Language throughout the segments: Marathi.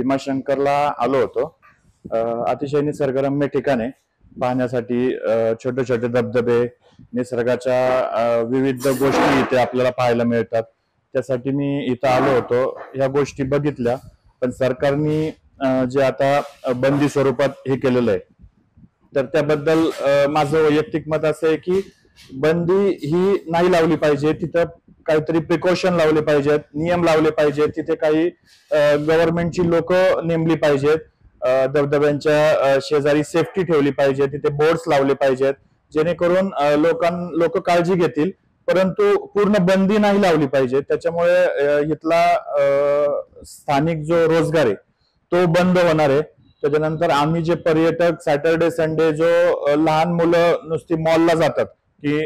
भीमाशंकरला आलो होतो। अतिशय निसर्गरम्य ठिकाणे पाहण्यासाठी, छोटे छोटे धबधबे, निसर्गाच्या विविध गोष्टी इथे आपल्याला पाहायला मिळतात। त्यासाठी मी इथं आलो होतो, ह्या गोष्टी बघितल्या। पण सरकारने जे आता बंदी स्वरूपात हे केलेलं आहे, तर त्याबद्दल माझं वैयक्तिक मत असं आहे की बंदी ही नाही लावली पाहिजे। तिथं काहीतरी प्रिकॉशन लावले पाहिजेत, नियम लावले पाहिजेत, तिथे काही गव्हर्नमेंटची लोक नेमली पाहिजेत, धबधब्यांच्या शेजारी सेफ्टी ठेवली पाहिजे, तिथे बोर्ड्स लावले पाहिजेत, जेणेकरून लोक काळजी घेतील। परंतु पूर्ण बंदी नाही लावली पाहिजे, त्याच्यामुळे इथला स्थानिक जो रोजगार आहे तो बंद होणार आहे। त्याच्यानंतर आम्ही जे पर्यटक सॅटर्डे संडे जो लहान मुलं नुसती मॉलला जातात की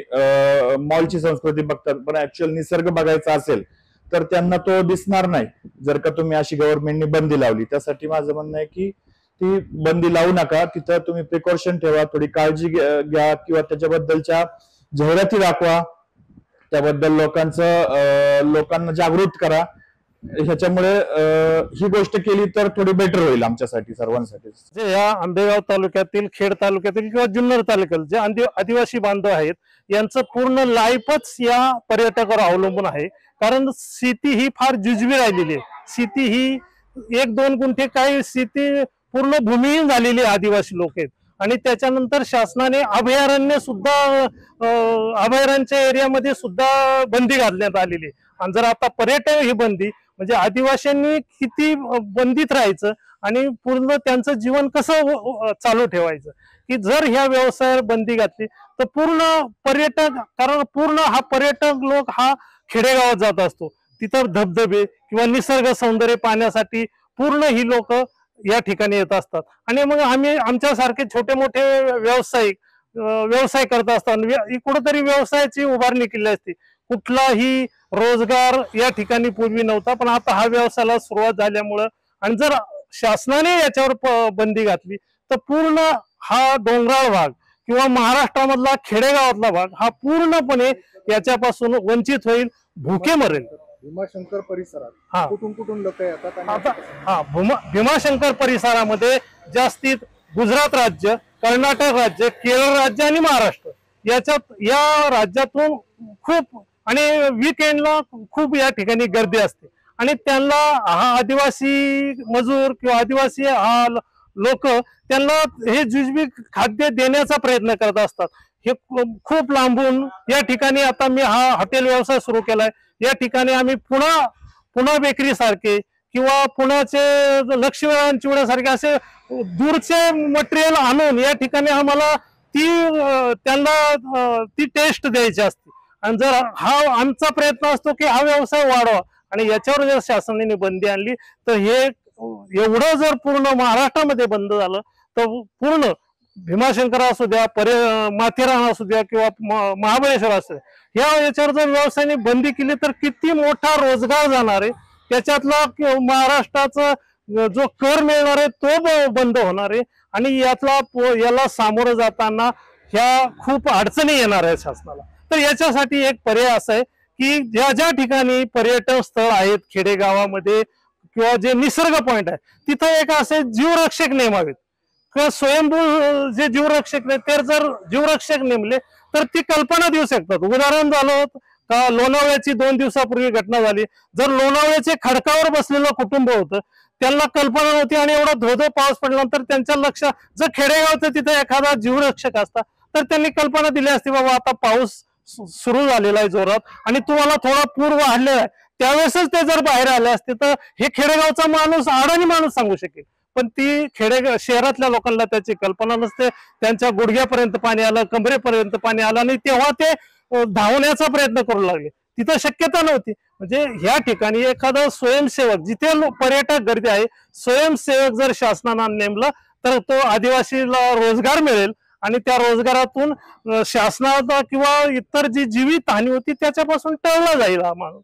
मॉलची संस्कृती बघतात, पण ऍक्च्युअल निसर्ग बघायचा असेल तर त्यांना तो दिसणार नाही जर का तुम्ही अशी गव्हर्नमेंटने बंदी लावली। त्यासाठी माझं म्हणणं आहे की ती बंदी लावू नका, तिथं तुम्ही प्रिकॉशन ठेवा, थोडी काळजी घ्या किंवा त्याच्याबद्दलच्या जाहिराती दाखवा, त्याबद्दल लोकांना जागृत करा। ह्याच्यामुळे ही गोष्ट केली तर थोडी बेटर होईल आमच्यासाठी, सर्वांसाठी। जे या आंबेगाव तालुक्यातील, खेड तालुक्यातील किंवा जुन्नर तालुक्यातील जे आदिवासी बांधव आहेत, यांचं पूर्ण लाईफच या पर्यटकावर अवलंबून आहे। कारण शेती ही फार जुजबी राहिलेली आहे। शेती ही 1-2 गुंठे काही शेती पूर्ण भूमिहीन झालेली आदिवासी लोक आहेत। आणि त्याच्यानंतर शासनाने अभयारण्य सुद्धा, अभयारण्याच्या एरियामध्ये सुद्धा बंदी घालण्यात आलेली आहे। आणि जर आता पर्यटन ही बंदी, म्हणजे आदिवासींनी किती बंदीत राहायचं आणि पूर्ण त्यांचं जीवन कसं चालू ठेवायचं, की जर ह्या व्यवसायावर बंदी घातली तर पूर्ण पर्यटक, कारण पूर्ण हा पर्यटक लोक हा खेडेगावात जात असतो, तिथं धबधबे किंवा निसर्ग सौंदर्य पाहण्यासाठी पूर्ण ही लोक या ठिकाणी येत असतात। आणि मग आम्ही आमच्यासारखे छोटे मोठे व्यवसाय करत असताना कुठेतरी व्यवसायाची उभारणी केली असते। कुठलाही रोजगार या ठिकाणी पूर्वी नव्हता, पण आता हा व्यवसायाला सुरुवात झाल्यामुळं आणि जर शासनाने याच्यावर बंदी घातली तर पूर्ण हा डोंगराळ भाग किंवा महाराष्ट्रामधला खेडेगावातला भाग हा पूर्णपणे याच्यापासून वंचित होईल, भुके मरेल। भीमाशंकर परिसरात कुठून लोक येतात? भीमाशंकर परिसरामध्ये जास्तीत गुजरात राज्य, कर्नाटक राज्य, केरळ राज्य आणि महाराष्ट्र या राज्यातून खूप, आणि वीकेंडला खूप या ठिकाणी गर्दी असते। आणि त्यांना हा आदिवासी मजूर किंवा आदिवासी हा लोक त्यांना हे जुजबी खाद्य देण्याचा प्रयत्न करत असतात। हे खूप लांबून या ठिकाणी, आता मी हा हॉटेल व्यवसाय सुरू केलाय, या ठिकाणी आम्ही पुणा बेकरी सारखे किंवा पुण्याचे लक्ष्मीनारायण चिवड्यासारखे असे दूरचे मटेरियल आणून या ठिकाणी आम्हाला त्यांना ती टेस्ट द्यायची असते। आणि जर हा आमचा प्रयत्न असतो की हा व्यवसाय वाढवा, आणि याच्यावर जर शासनाने बंदी आणली तर हे एवढं जर पूर्ण महाराष्ट्रामध्ये बंद झालं तर पूर्ण भीमाशंकर असू द्या, माथेरान असू द्या किंवा महाबळेश्वर असू द्या, याच्यावर जर व्यवसायाने बंदी केली तर किती मोठा रोजगार जाणार आहे। त्याच्यातला महाराष्ट्राचा जो कर मिळणार आहे तो बंद होणार आहे, आणि याला सामोरं जाताना ह्या खूप अडचणी येणार आहे शासनाला। तर याच्यासाठी एक पर्याय असा आहे की ज्या ठिकाणी पर्यटन स्थळ आहेत खेडेगावामध्ये किंवा जे निसर्ग पॉइंट आहे, तिथं एक असे जीवरक्षक नेमावेत किंवा स्वयंभू जे जीवरक्षक नाही, तर जर जीवरक्षक नेमले तर ती कल्पना देऊ शकतात। उदाहरण झालं का लोणावळ्याची 2 दिवसापूर्वी घटना झाली। जर लोणावळ्याचे खडकावर बसलेलं कुटुंब होतं, त्यांना कल्पना नव्हती, आणि एवढा धोधो पाऊस पडल्यानंतर त्यांच्या लक्षात जर खेडेगावचं तिथे एखादा जीवरक्षक असता तर त्यांनी कल्पना दिली असती, बाबा आता पाऊस सुरू झालेला आहे जोरात आणि तुम्हाला थोडा पूर वाढलेला आहे, त्यावेळेसच ते जर बाहेर आले असते तर हे खेडेगावचा माणूस, अडाणी माणूस सांगू शकेल। पण ती शहरातल्या लोकांना त्याची कल्पना नसते। त्यांच्या गुडघ्यापर्यंत पाणी आलं, कमरेपर्यंत पाणी आलं, आणि तेव्हा ते धावण्याचा प्रयत्न करू लागले, तिथं शक्यता नव्हती। म्हणजे ह्या ठिकाणी एखादा स्वयंसेवक, जिथे पर्यटक गर्दी आहे, स्वयंसेवक जर शासनाने नेमला तर तो आदिवासीला रोजगार मिळेल, आणि त्या रोजगारातून शासनाचा किंवा इतर जी जीवित हानी होती त्याच्यापासून टळला जाईल हा माणूस।